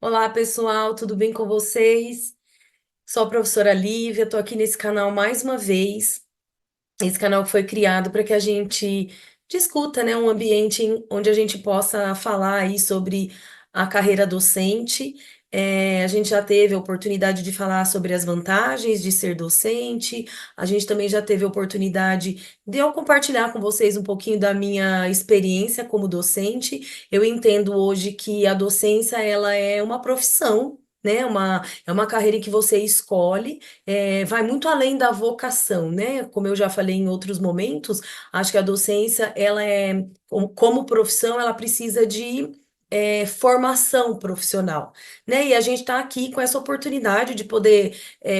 Olá, pessoal, tudo bem com vocês? Sou a professora Lívia, estou aqui nesse canal mais uma vez. Esse canal foi criado para que a gente discuta, né, um ambiente onde a gente possa falar aí sobre a carreira docente. A gente já teve a oportunidade de falar sobre as vantagens de ser docente, a gente também já teve a oportunidade de eu compartilhar com vocês um pouquinho da minha experiência como docente. Eu entendo hoje que a docência, ela é uma profissão, né? É uma carreira em que você escolhe, vai muito além da vocação, né? Como eu já falei em outros momentos, acho que a docência, ela é, como profissão, ela precisa de formação profissional, né? E a gente está aqui com essa oportunidade de poder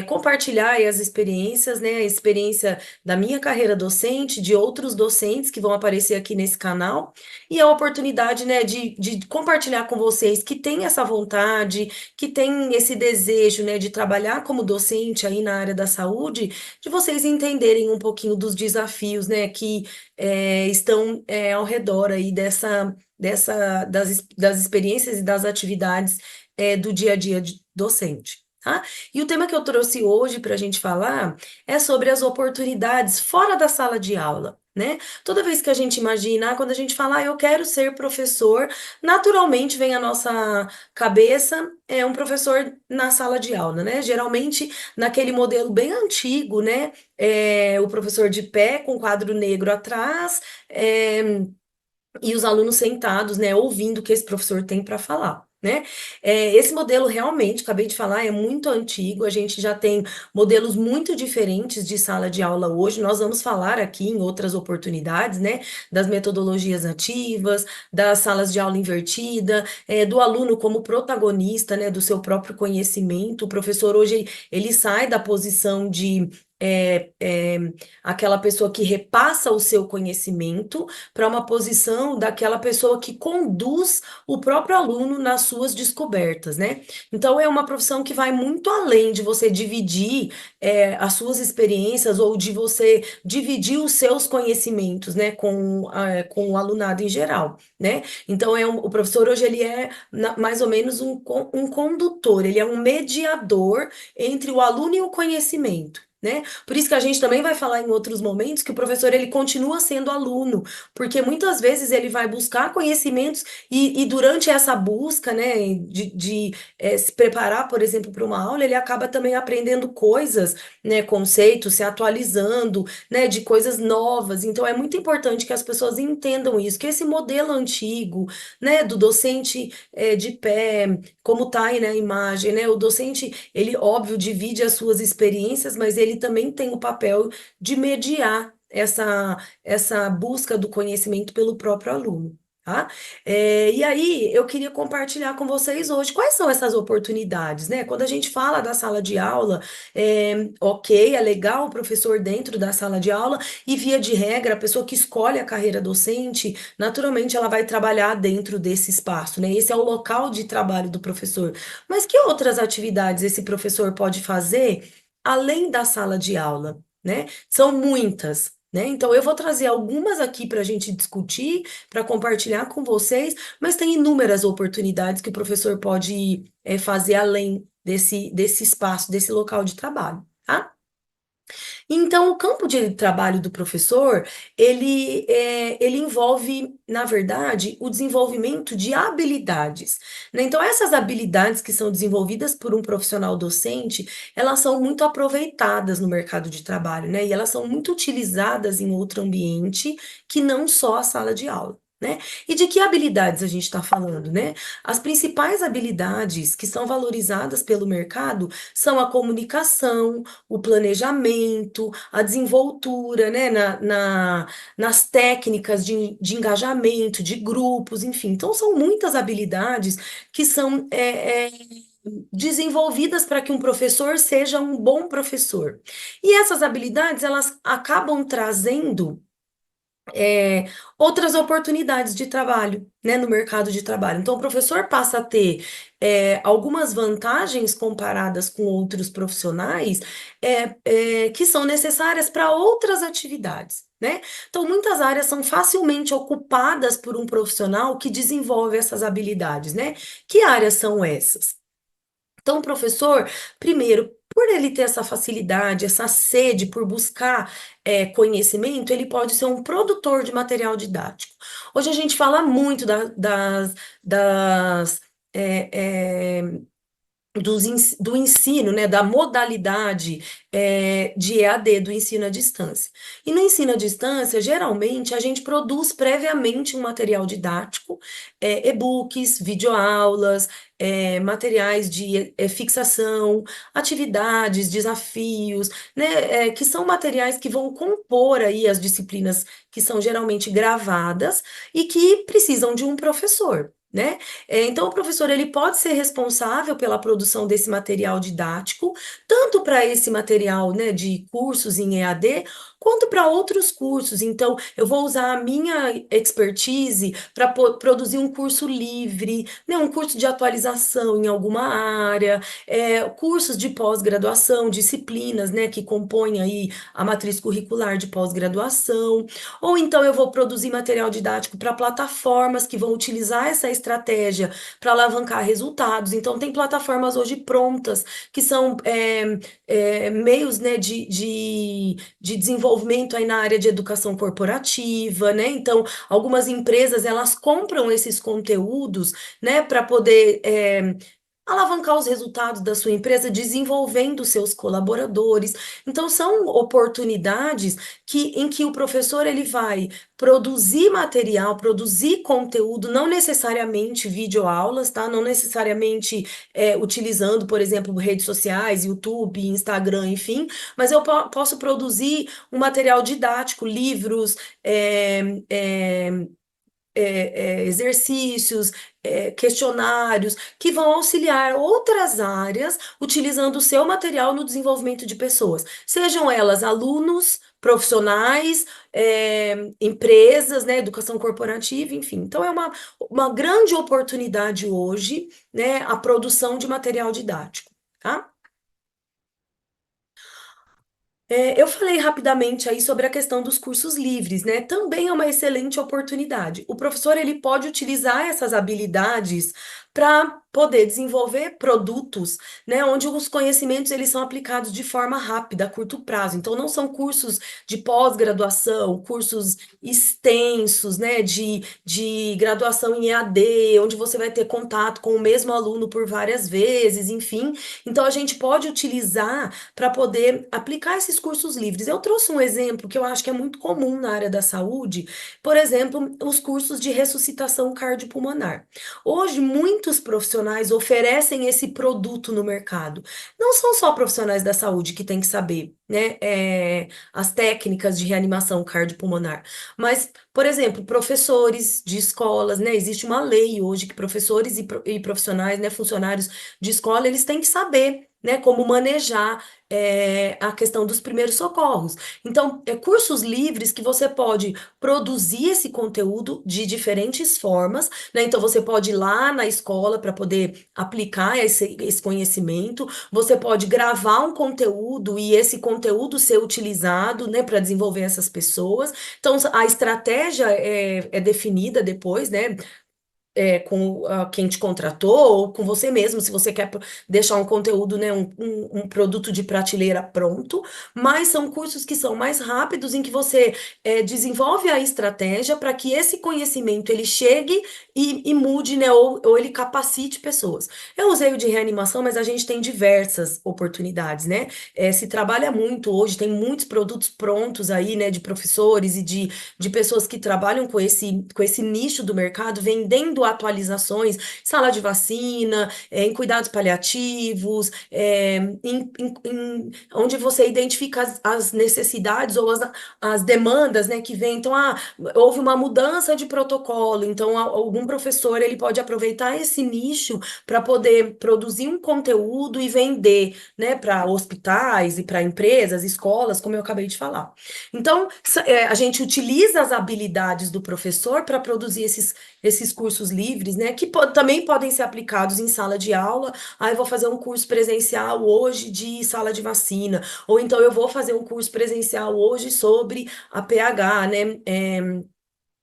compartilhar aí as experiências, né? A experiência da minha carreira docente, de outros docentes que vão aparecer aqui nesse canal, e a oportunidade, né, de compartilhar com vocês que têm essa vontade, que têm esse desejo, né, de trabalhar como docente aí na área da saúde, de vocês entenderem um pouquinho dos desafios, né, que estão ao redor aí das experiências e das atividades do dia a dia de docente. Tá? E o tema que eu trouxe hoje para a gente falar é sobre as oportunidades fora da sala de aula, né? Toda vez que a gente imagina, quando a gente fala, eu quero ser professor, naturalmente vem à nossa cabeça um professor na sala de aula, né? Geralmente naquele modelo bem antigo, né? O professor de pé com quadro negro atrás, e os alunos sentados, né, ouvindo o que esse professor tem para falar. Né? Esse modelo realmente, acabei de falar, é muito antigo. A gente já tem modelos muito diferentes de sala de aula hoje. Nós vamos falar aqui em outras oportunidades, né, das metodologias ativas, das salas de aula invertida, do aluno como protagonista, né, do seu próprio conhecimento. O professor hoje ele sai da posição de é, é, aquela pessoa que repassa o seu conhecimento para uma posição daquela pessoa que conduz o próprio aluno nas suas descobertas, né? Então, é uma profissão que vai muito além de você dividir as suas experiências ou de você dividir os seus conhecimentos, né, com o alunado em geral, né? Então, o professor hoje ele é mais ou menos um condutor, ele é um mediador entre o aluno e o conhecimento. Né? Por isso que a gente também vai falar em outros momentos que o professor ele continua sendo aluno, porque muitas vezes ele vai buscar conhecimentos e durante essa busca, né, de se preparar, por exemplo, para uma aula, ele acaba também aprendendo coisas, né, conceitos, se atualizando, né, de coisas novas. Então é muito importante que as pessoas entendam isso, que esse modelo antigo, né, do docente de pé, como tá aí na imagem, né, o docente, ele, óbvio, divide as suas experiências, mas ele também tem o papel de mediar essa busca do conhecimento pelo próprio aluno, tá? E aí, eu queria compartilhar com vocês hoje quais são essas oportunidades, né? Quando a gente fala da sala de aula, ok, é legal o professor dentro da sala de aula, e via de regra, a pessoa que escolhe a carreira docente, naturalmente ela vai trabalhar dentro desse espaço, né? Esse é o local de trabalho do professor. Mas que outras atividades esse professor pode fazer além da sala de aula, né? São muitas. Né? Então, eu vou trazer algumas aqui para a gente discutir, para compartilhar com vocês, mas tem inúmeras oportunidades que o professor pode fazer além desse espaço, desse local de trabalho, tá? Então, o campo de trabalho do professor, ele envolve, na verdade, o desenvolvimento de habilidades, né? Então, essas habilidades que são desenvolvidas por um profissional docente, elas são muito aproveitadas no mercado de trabalho, né? E elas são muito utilizadas em outro ambiente que não só a sala de aula. Né? E de que habilidades a gente está falando, né? As principais habilidades que são valorizadas pelo mercado são a comunicação, o planejamento, a desenvoltura, né, nas técnicas de engajamento, de grupos, enfim. Então, são muitas habilidades que são desenvolvidas para que um professor seja um bom professor. E essas habilidades, elas acabam trazendo é, outras oportunidades de trabalho, né, no mercado de trabalho. Então, o professor passa a ter algumas vantagens comparadas com outros profissionais que são necessárias para outras atividades. Né? Então, muitas áreas são facilmente ocupadas por um profissional que desenvolve essas habilidades, né? Que áreas são essas? Então, o professor, primeiro, por ele ter essa facilidade, essa sede por buscar conhecimento, ele pode ser um produtor de material didático. Hoje a gente fala muito das é, é, do ensino, né, da modalidade de EAD, do ensino à distância. E no ensino à distância, geralmente, a gente produz previamente um material didático, e-books, videoaulas, materiais de fixação, atividades, desafios, né, que são materiais que vão compor aí as disciplinas que são geralmente gravadas e que precisam de um professor. Né? Então, o professor ele pode ser responsável pela produção desse material didático, tanto para esse material, né, de cursos em EAD, quanto para outros cursos. Então, eu vou usar a minha expertise para produzir um curso livre, né, um curso de atualização em alguma área, cursos de pós-graduação, disciplinas, né, que compõem aí a matriz curricular de pós-graduação. Ou então eu vou produzir material didático para plataformas que vão utilizar essa estratégia para alavancar resultados. Então, tem plataformas hoje prontas, que são meios, né, de desenvolvimento aí na área de educação corporativa, né? Então, algumas empresas, elas compram esses conteúdos, né, para poder alavancar os resultados da sua empresa, desenvolvendo seus colaboradores. Então, são oportunidades em que o professor ele vai produzir material, produzir conteúdo, não necessariamente videoaulas, tá? Não necessariamente utilizando, por exemplo, redes sociais, YouTube, Instagram, enfim, mas eu posso produzir um material didático, livros, exercícios, questionários, que vão auxiliar outras áreas utilizando o seu material no desenvolvimento de pessoas, sejam elas alunos, profissionais, empresas, né, educação corporativa, enfim. Então, é uma grande oportunidade hoje, né, a produção de material didático. Tá? Eu falei rapidamente aí sobre a questão dos cursos livres, né? Também é uma excelente oportunidade. O professor ele pode utilizar essas habilidades para poder desenvolver produtos, né? Onde os conhecimentos eles são aplicados de forma rápida, a curto prazo. Então, não são cursos de pós-graduação, cursos extensos, né? De graduação em EAD, onde você vai ter contato com o mesmo aluno por várias vezes, enfim. Então, a gente pode utilizar para poder aplicar esses cursos livres. Eu trouxe um exemplo que eu acho que é muito comum na área da saúde, por exemplo, os cursos de ressuscitação cardiopulmonar. Hoje, muitos profissionais oferecem esse produto no mercado. Não são só profissionais da saúde que têm que saber, né, as técnicas de reanimação cardiopulmonar, mas, por exemplo, professores de escolas, né, existe uma lei hoje que professores e profissionais, né, funcionários de escola, eles têm que saber, né, como manejar a questão dos primeiros socorros. Então, cursos livres que você pode produzir esse conteúdo de diferentes formas, né? Então, você pode ir lá na escola para poder aplicar esse conhecimento, você pode gravar um conteúdo e esse conteúdo ser utilizado, né, para desenvolver essas pessoas. Então, a estratégia é definida depois, né? Com quem te contratou ou com você mesmo, se você quer deixar um conteúdo, né, um produto de prateleira pronto, mas são cursos que são mais rápidos, em que você desenvolve a estratégia para que esse conhecimento ele chegue e mude, né, ou ele capacite pessoas. Eu usei o de reanimação, mas a gente tem diversas oportunidades, né? Se trabalha muito hoje, tem muitos produtos prontos aí, né, de professores e de pessoas que trabalham com esse nicho do mercado, vendendo atualizações, sala de vacina, em cuidados paliativos, onde você identifica as necessidades ou as demandas, né, que vêm. Então, houve uma mudança de protocolo, então algum professor ele pode aproveitar esse nicho para poder produzir um conteúdo e vender, né, para hospitais e para empresas, escolas, como eu acabei de falar. Então, a gente utiliza as habilidades do professor para produzir esses cursos livres, né, que também podem ser aplicados em sala de aula. Ah, eu vou fazer um curso presencial hoje de sala de vacina, ou então eu vou fazer um curso presencial hoje sobre a PH, né?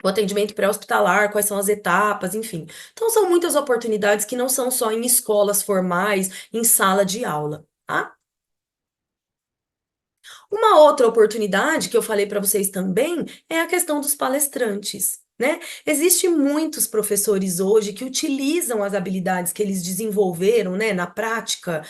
O atendimento pré-hospitalar, quais são as etapas, enfim. Então, são muitas oportunidades que não são só em escolas formais, em sala de aula, tá? Uma outra oportunidade que eu falei para vocês também é a questão dos palestrantes, né? Existem muitos professores hoje que utilizam as habilidades que eles desenvolveram, né, na prática,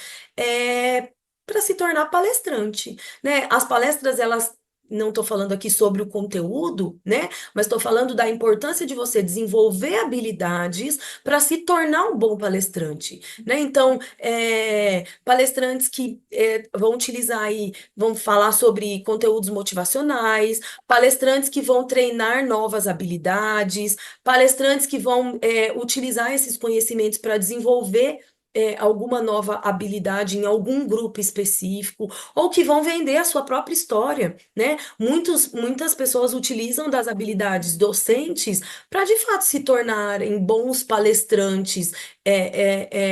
para se tornar palestrante, né? As palestras, elas não estou falando aqui sobre o conteúdo, né? Mas estou falando da importância de você desenvolver habilidades para se tornar um bom palestrante, né? Então, palestrantes que vão utilizar aí vão falar sobre conteúdos motivacionais, palestrantes que vão treinar novas habilidades, palestrantes que vão utilizar esses conhecimentos para desenvolver alguma nova habilidade em algum grupo específico, ou que vão vender a sua própria história, né? Muitas pessoas utilizam das habilidades docentes para de fato se tornarem bons palestrantes,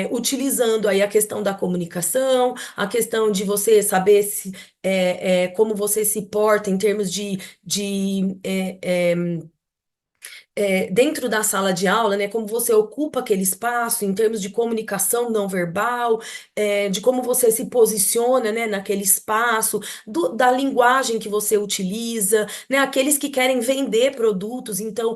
utilizando aí a questão da comunicação, a questão de você saber como você se porta em termos dentro da sala de aula, né, como você ocupa aquele espaço em termos de comunicação não verbal, de como você se posiciona, né, naquele espaço, da linguagem que você utiliza, né, aqueles que querem vender produtos, então,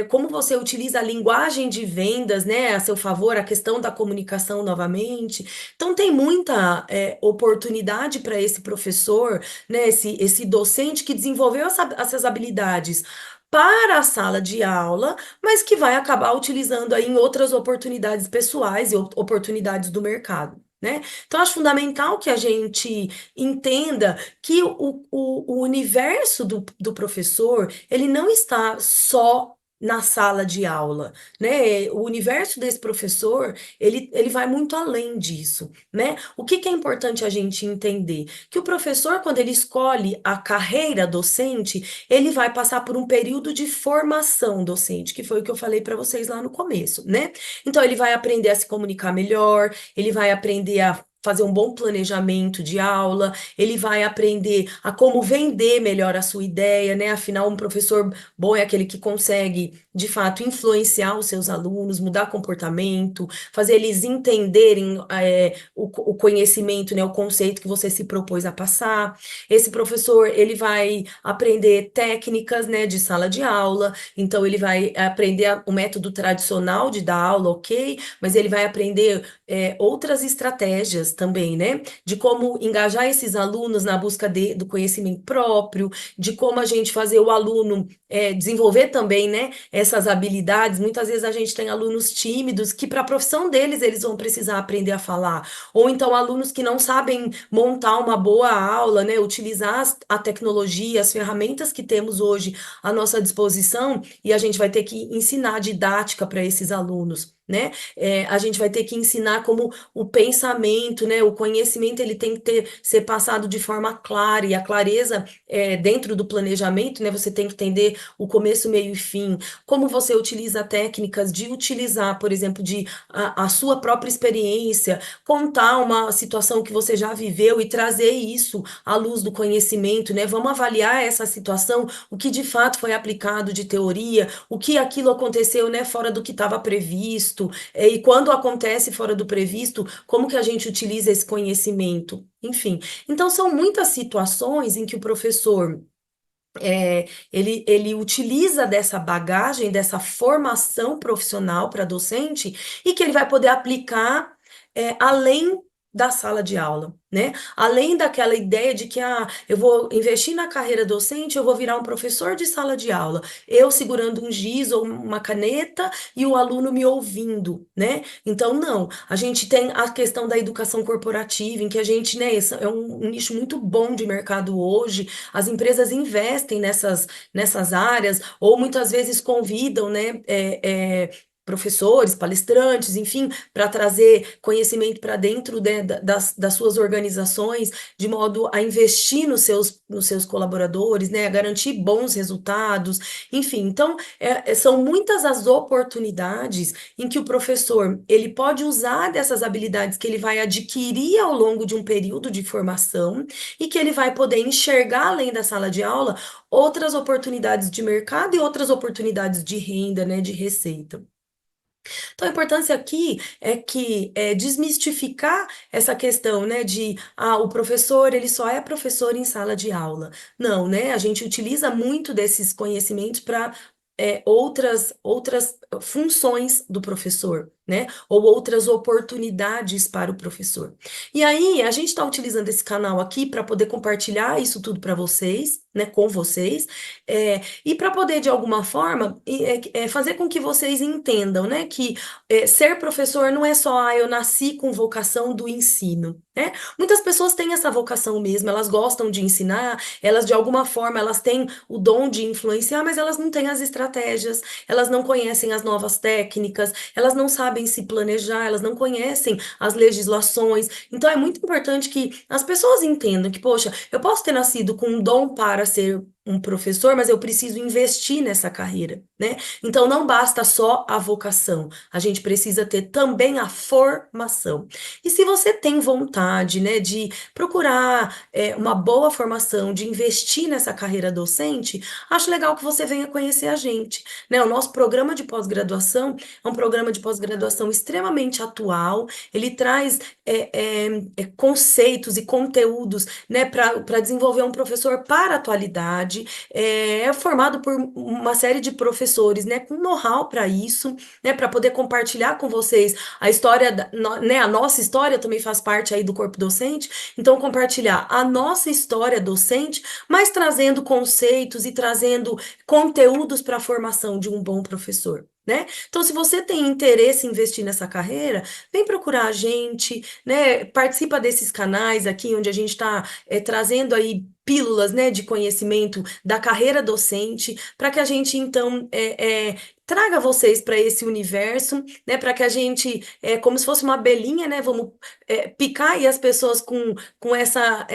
como você utiliza a linguagem de vendas, né, a seu favor, a questão da comunicação novamente. Então, tem muita, oportunidade para esse professor, né, esse docente que desenvolveu essas habilidades para a sala de aula, mas que vai acabar utilizando aí em outras oportunidades pessoais e oportunidades do mercado, né? Então, acho fundamental que a gente entenda que o universo do professor, ele não está só na sala de aula, né? O universo desse professor, ele vai muito além disso, né? O que que é importante a gente entender? Que o professor, quando ele escolhe a carreira docente, ele vai passar por um período de formação docente, que foi o que eu falei para vocês lá no começo, né? Então, ele vai aprender a se comunicar melhor, ele vai aprender a fazer um bom planejamento de aula, ele vai aprender a como vender melhor a sua ideia, né? Afinal, um professor bom é aquele que consegue, de fato, influenciar os seus alunos, mudar comportamento, fazer eles entenderem o conhecimento, né? O conceito que você se propôs a passar. Esse professor, ele vai aprender técnicas, né, de sala de aula, então ele vai aprender o método tradicional de dar aula, ok, mas ele vai aprender outras estratégias também, né, de como engajar esses alunos na busca do conhecimento próprio, de como a gente fazer o aluno desenvolver também, né, essas habilidades. Muitas vezes a gente tem alunos tímidos que para a profissão deles eles vão precisar aprender a falar, ou então alunos que não sabem montar uma boa aula, né? Utilizar a tecnologia, as ferramentas que temos hoje à nossa disposição, e a gente vai ter que ensinar didática para esses alunos. Né? A gente vai ter que ensinar como o pensamento, né? O conhecimento ele tem que ser passado de forma clara, e a clareza dentro do planejamento, né? Você tem que entender o começo, meio e fim, como você utiliza técnicas de utilizar, por exemplo, a sua própria experiência, contar uma situação que você já viveu e trazer isso à luz do conhecimento, né? Vamos avaliar essa situação, o que de fato foi aplicado de teoria, o que aquilo aconteceu, né, fora do que estava previsto, e quando acontece fora do previsto, como que a gente utiliza esse conhecimento? Enfim, então são muitas situações em que o professor ele utiliza dessa bagagem, dessa formação profissional para docente, e que ele vai poder aplicar além da sala de aula, né? Além daquela ideia de que eu vou investir na carreira docente, eu vou virar um professor de sala de aula, eu segurando um giz ou uma caneta e o aluno me ouvindo, né? Então, não. A gente tem a questão da educação corporativa, em que a gente, né, esse é um nicho muito bom de mercado hoje. As empresas investem nessas áreas, ou muitas vezes convidam, né, professores, palestrantes, enfim, para trazer conhecimento para dentro, né, das suas organizações, de modo a investir nos seus colaboradores, né, a garantir bons resultados, enfim. Então, são muitas as oportunidades em que o professor ele pode usar dessas habilidades que ele vai adquirir ao longo de um período de formação e que ele vai poder enxergar além da sala de aula outras oportunidades de mercado e outras oportunidades de renda, né, de receita. Então, a importância aqui é que desmistificar essa questão, né, de o professor ele só é professor em sala de aula. Não, né? A gente utiliza muito desses conhecimentos para outras funções do professor, né? Ou outras oportunidades para o professor. E aí, a gente está utilizando esse canal aqui para poder compartilhar isso tudo para vocês, né, com vocês, e para poder, de alguma forma, fazer com que vocês entendam, né, que ser professor não é só, eu nasci com vocação do ensino, né? Muitas pessoas têm essa vocação mesmo, elas gostam de ensinar, elas de alguma forma, elas têm o dom de influenciar, mas elas não têm as estratégias, elas não conhecem as novas técnicas, elas não sabem se planejar, elas não conhecem as legislações. Então é muito importante que as pessoas entendam que, poxa, eu posso ter nascido com um dom para ser um professor, mas eu preciso investir nessa carreira, né? Então não basta só a vocação, a gente precisa ter também a formação. E se você tem vontade, né, de procurar uma boa formação, de investir nessa carreira docente, acho legal que você venha conhecer a gente, né? O nosso programa de pós-graduação é um programa de pós-graduação extremamente atual, ele traz conceitos e conteúdos, né, para desenvolver um professor para a atualidade, é formado por uma série de professores, né, com know-how para isso, né, para poder compartilhar com vocês a história, né, a nossa história também faz parte aí do corpo docente, então compartilhar a nossa história docente, mas trazendo conceitos e trazendo conteúdos para a formação de um bom professor. Né? Então, se você tem interesse em investir nessa carreira, vem procurar a gente, né? Participa desses canais aqui, onde a gente está trazendo aí pílulas, né, de conhecimento da carreira docente, para que a gente, então, traga vocês para esse universo, né, para que a gente, como se fosse uma abelhinha, né, vamos picar aí as pessoas com essa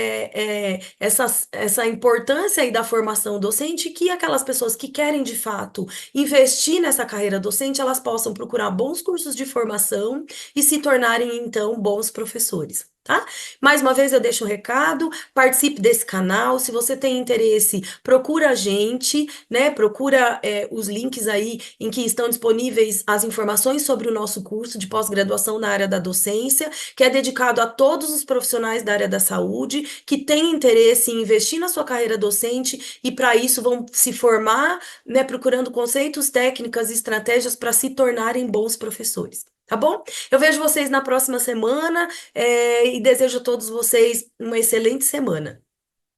importância aí da formação docente, que aquelas pessoas que querem, de fato, investir nessa carreira docente, elas possam procurar bons cursos de formação e se tornarem, então, bons professores. Tá? Mais uma vez eu deixo um recado, participe desse canal, se você tem interesse, procura a gente, né? Procura os links aí em que estão disponíveis as informações sobre o nosso curso de pós-graduação na área da docência, que é dedicado a todos os profissionais da área da saúde que têm interesse em investir na sua carreira docente e para isso vão se formar, né? Procurando conceitos, técnicas e estratégias para se tornarem bons professores. Tá bom? Eu vejo vocês na próxima semana, e desejo a todos vocês uma excelente semana.